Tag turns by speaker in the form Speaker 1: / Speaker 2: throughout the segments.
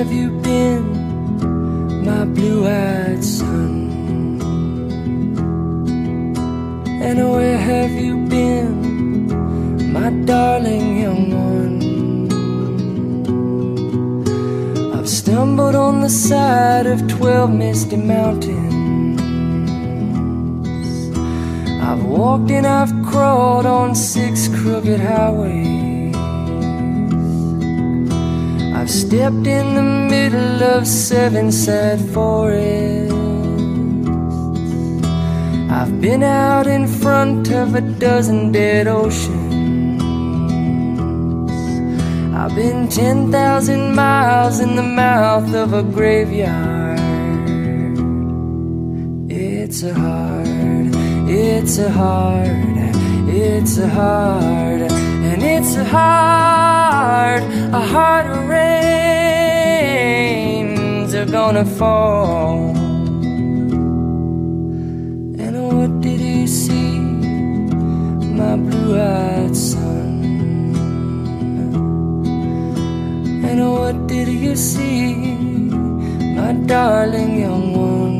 Speaker 1: have you been, my blue-eyed son? And where have you been, my darling young one? I've stumbled on the side of 12 misty mountains. I've walked and I've crawled on 6 crooked highways. I've stepped in the middle of 7 sad forests. I've been out in front of a dozen dead oceans. I've been 10,000 miles in the mouth of a graveyard. It's a hard, it's a hard, it's a hard, and it's a hard rains are gonna fall. And what did you see, my blue-eyed son? And what did you see, my darling young one?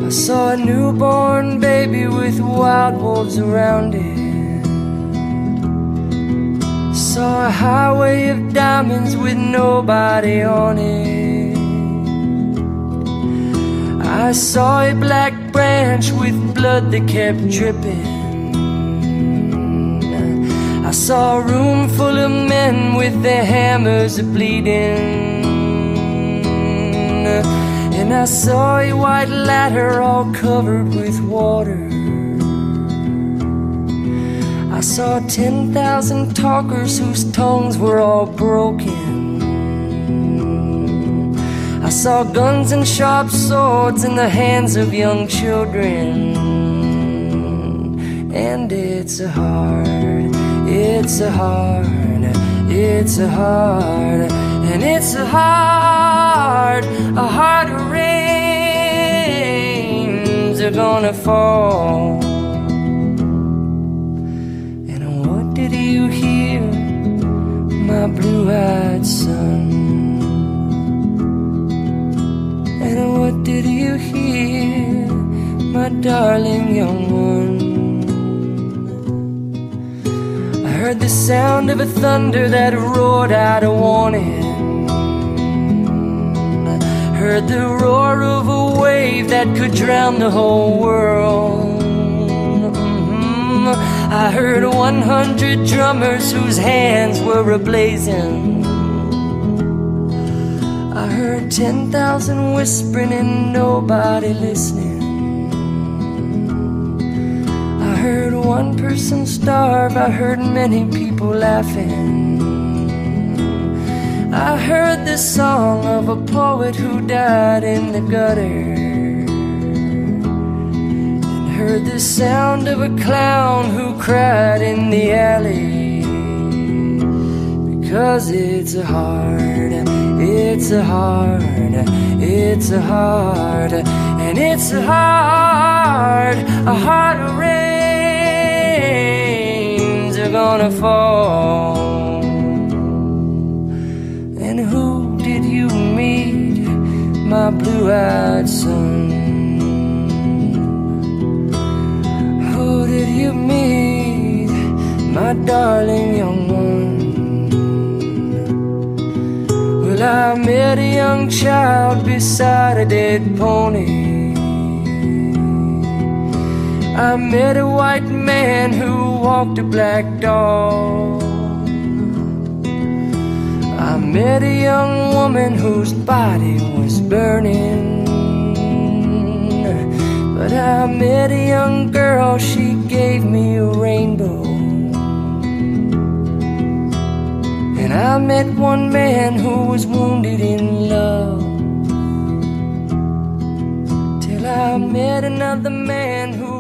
Speaker 1: I saw a newborn baby with wild wolves around it. Saw a highway of diamonds with nobody on it. I saw a black branch with blood that kept dripping. I saw a room full of men with their hammers bleeding. And I saw a white ladder all covered with water. I saw 10,000 talkers whose tongues were all broken. I saw guns and sharp swords in the hands of young children. And it's a hard, it's a hard, it's a hard, and it's a hard rains are gonna fall. And what did you hear, my blue-eyed son? And what did you hear, my darling young one? I heard the sound of a thunder that roared out a warning. Heard the roar of a wave that could drown the whole world. I heard 100 drummers whose hands were ablazing. I heard 10,000 whispering and nobody listening. I heard one person starve, I heard many people laughing. I heard the song of a poet who died in the gutter, and heard the sound of a clown who cried in the alley. Because it's a hard, it's a hard, it's a hard, and it's a hard rains are gonna fall. And who did you meet, my blue-eyed son? Who did you meet, my darling young one? Well, I met a young child beside a dead pony. I met a white man who walked a black dog. I met a young woman whose body was burning. But I met a young girl, she gave me a rainbow. And I met one man who was wounded in love, till I met another man who